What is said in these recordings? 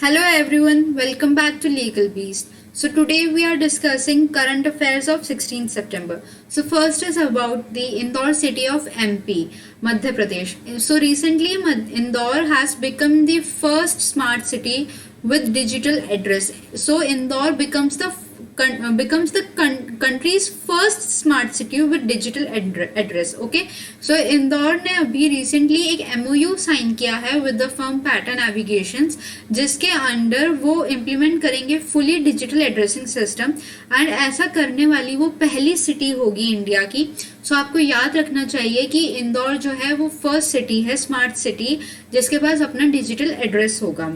Hello everyone, welcome back to Legal Beast. So today we are discussing current affairs of 16th September. So first is about the Indore city of MP, Madhya Pradesh. So recently Indore has become the first smart city with digital address. So Indore becomes the country's first smart city with digital address. Okay, so Indore ने अभी recently एक MOU sign किया है with the firm Pataa navigations, जिसके under वो implement करेंगे fully digital addressing system. And ऐसा करने वाली वो पहली सिटी होगी इंडिया की. सो आपको याद रखना चाहिए कि इंदौर जो है वो फर्स्ट सिटी है, स्मार्ट सिटी, जिसके पास अपना डिजिटल एड्रेस होगा.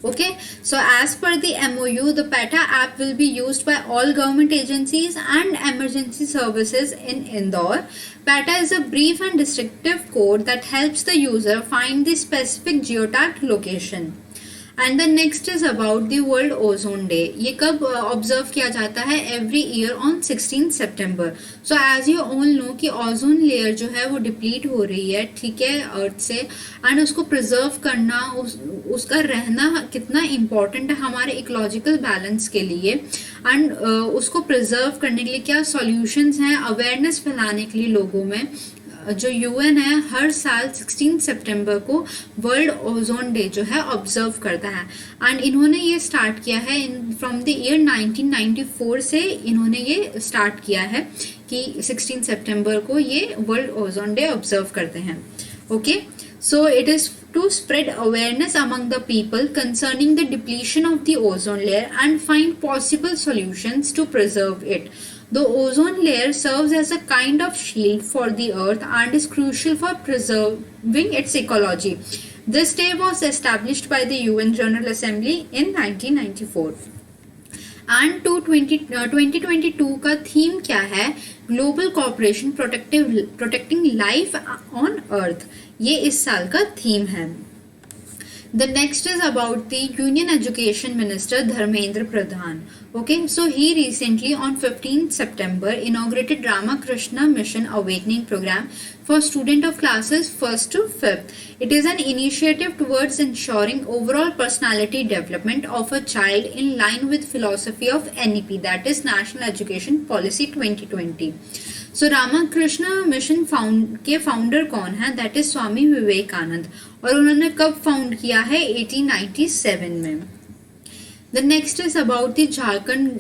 Okay, so as per the MOU, the PATA app will be used by all government agencies and emergency services in Indore. PATA is a brief and descriptive code that helps the user find the specific geotagged location. And the next is about the world ozone day. ये कब observe किया जाता है? Every year on 16 सितंबर. So as you all know कि ozone layer जो है वो डिप्लीट हो रही है, ठीक है, अर्थ से. एंड उसको प्रिजर्व करना, उसका रहना कितना इम्पोर्टेंट है हमारे इकोलॉजिकल बैलेंस के लिए. एंड उसको प्रिजर्व करने के लिए क्या सॉल्यूशंस हैं, अवेयरनेस फैलाने के लिए लोगों में. जो UN है हर साल 16 सितंबर को वर्ल्ड ओजोन डे जो है ऑब्जर्व करता है. एंड इन्होंने ये स्टार्ट किया है फ्रॉम द ईयर 1994 से. इन्होंने ये स्टार्ट किया है कि 16 सितंबर को ये वर्ल्ड ओजोन डे ऑब्जर्व करते हैं. Okay, so it is to spread awareness among the people concerning the depletion of the ozone layer and find possible solutions to preserve it. The ozone layer serves as a kind of shield for the earth and is crucial for preserving its ecology. This day was established by the UN General Assembly in 1994. And 2022 का theme क्या है? Global cooperation protecting life on earth. ये इस साल का theme है. The next is about the Union Education Minister Dharmendra Pradhan. Okay, so he recently on 15th September inaugurated Ramakrishna Mission Awakening program for student of classes 1st to 5th. It is an initiative towards ensuring overall personality development of a child in line with philosophy of NEP, that is National Education Policy 2020. So Ramakrishna mission के founder कौन है? That is Swami Vivekananda. और उन्होंने कब found किया है? 1897 में. The next is about the Jharkhand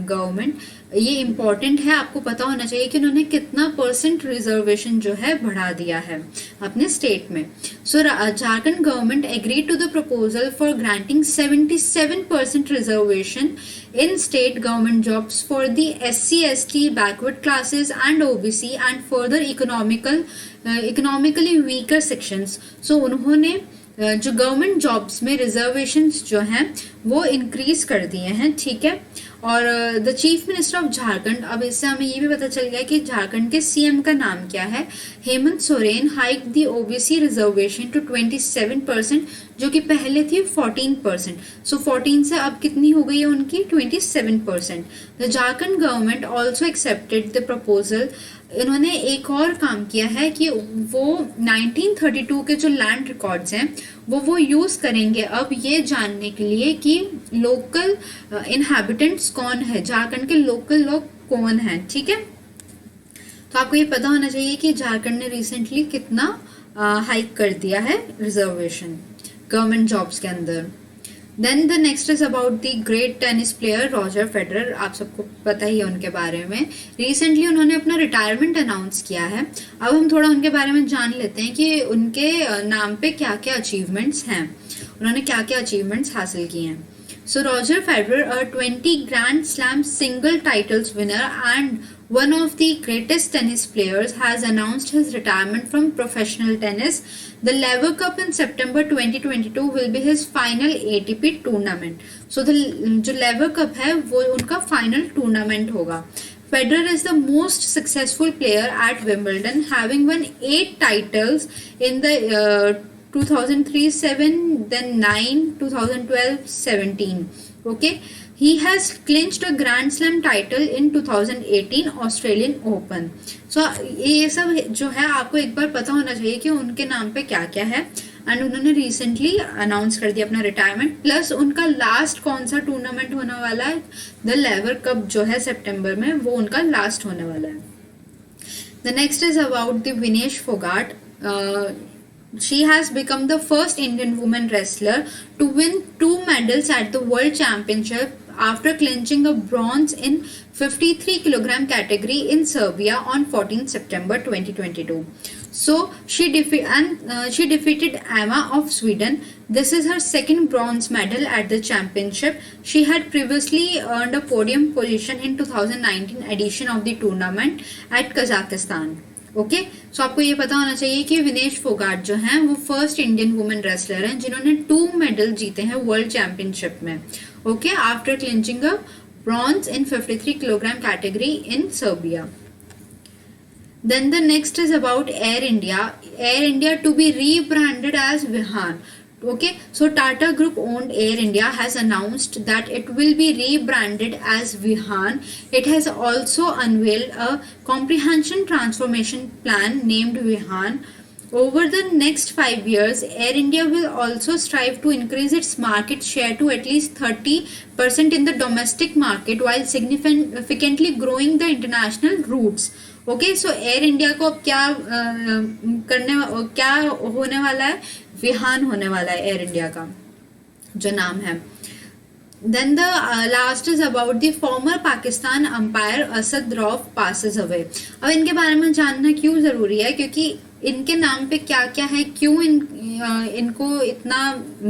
government. ये इम्पॉर्टेंट है, आपको पता होना चाहिए कि उन्होंने कितना % रिजर्वेशन जो है बढ़ा दिया है अपने स्टेट में. So Jharkhand government agree to the proposal for granting 77% reservation in state government jobs for the SC, ST, backward classes and OBC and further economically weaker sections. So उन्होंने जो गवर्नमेंट जॉब्स में रिजर्वेशंस जो हैं वो increase कर दिए हैं, ठीक है. और the chief minister of Jharkhand, अब इससे हमें ये भी पता चल गया कि झारखंड के CM का नाम क्या है. Hemant Soren hike the OBC reservation to 27%, जो कि पहले थी 14%. सो 14 से अब कितनी हो गई है उनकी? 27%. The Jharkhand government also accepted the proposal. इन्होंने एक और काम किया है कि वो 1932 के जो लैंड रिकॉर्ड्स हैं वो यूज करेंगे अब ये जानने के लिए कि लोकल इनहैबिटेंट्स कौन है, झारखंड के लोकल लोग कौन हैं, ठीक है. तो आपको ये पता होना चाहिए कि झारखंड ने रिसेंटली कितना हाइक कर दिया है रिजर्वेशन गवर्नमेंट जॉब्स के अंदर. Then the next is about the great tennis player Roger Federer. आप सबको पता ही है उनके बारे में. रिसेंटली उन्होंने अपना रिटायरमेंट अनाउंस किया है. अब हम थोड़ा उनके बारे में जान लेते हैं कि उनके नाम पे क्या क्या अचीवमेंट्स हैं, उन्होंने क्या क्या अचीवमेंट्स हासिल किए हैं. So Roger Federer, a 20 Grand Slam single titles winner and one of the greatest tennis players, has announced his retirement from professional tennis. The Lever Cup in September 2022 will be his final ATP tournament. So जो Lever Cup है वो उनका final tournament होगा. Federer is the most successful player at Wimbledon, having won 8 titles in the 2003-7, then 9, 2012-17. Okay, he has clinched a Grand Slam title in 2018 Australian Open. So ये सब जो है आपको एक बार पता होना चाहिए कि उनके नाम पे क्या क्या है. एंड उन्होंने रिसेंटली अनाउंस कर दिया अपना रिटायरमेंट। प्लस उनका लास्ट कौन सा टूर्नामेंट होने वाला है, द लेवर कप जो है सितंबर में, वो उनका लास्ट होने वाला है। The next is about the Vinesh Phogat. She has become the first Indian woman wrestler to win 2 medals at the World Championship after clinching a bronze in 53 kilogram category in Serbia on 14 September 2022. So she defeated Emma of Sweden. This is her second bronze medal at the championship. She had previously earned a podium position in 2019 edition of the tournament at Kazakhstan. Okay, so आपको ये पता होना चाहिए कि विनेश फोगाट जो हैं वो first Indian women wrestler हैं जिन्होंने 2 मेडल जीते हैं वर्ल्ड चैंपियनशिप में। Okay, after clinching a bronze in 53 kilogram category in Serbia. Then the next is about Air India. Air India to be rebranded as Vihan. Okay, so Tata Group owned Air India has announced that it will be rebranded as Vihan. It has also unveiled a comprehensive transformation plan named Vihan. Over the next 5 years, Air India will also strive to increase its market share to at least 30% in the domestic market while significantly growing the international routes. Okay, so air India को अब क्या होने वाला है, विहान होने वाला है air India का जो नाम है। Then the last is about the former Pakistan umpire Asad Rauf passes away. अब इनके बारे में जानना क्यों जरूरी है, क्योंकि इनके नाम पे क्या क्या है, क्यों इनको इतना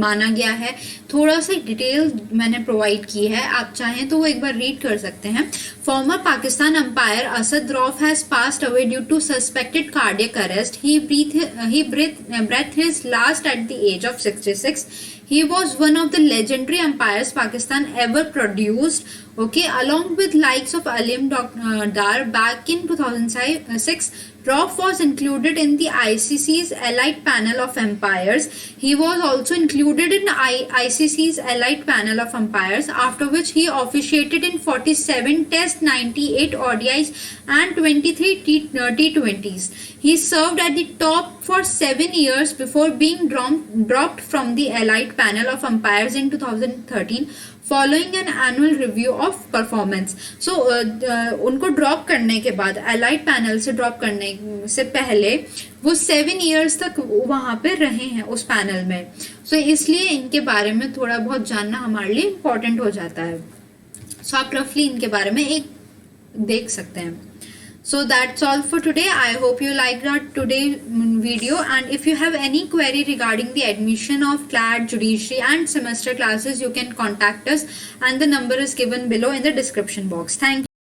माना गया है, थोड़ा सा डिटेल मैंने प्रोवाइड की है, आप चाहें तो वो एक बार रीड कर सकते हैं। Former Pakistan umpire Asad Rauf has passed away due to suspected cardiac arrest. He breathe his last at the age of 66. He was one of the legendary umpires Pakistan ever produced, okay, along with likes of Alim Dar back in 2006. Rauf was included in the ICC's elite panel of umpires. He was also included in ICC's elite panel of umpires, after which he officiated in 47 Test, 98 ODIs and 23 T20s. He served at the top for 7 years before being dropped from the elite panel of umpires in 2013 following an annual review of performance. So उनको drop करने के बाद, elite panel से drop करने से पहले वो 7 years तक वहां पे रहे हैं उस पैनल में। सो इसलिए इनके बारे में थोड़ा बहुत जानना हमारे लिए इम्पोर्टेंट हो जाता है। सो आप रफली इनके बारे में एक देख सकते हैं। So that's all for today. I hope you liked our today video, and if you have any query regarding the admission of CLAT, judiciary and semester classes, you can contact us, and the number is given below in the description box. Thank you.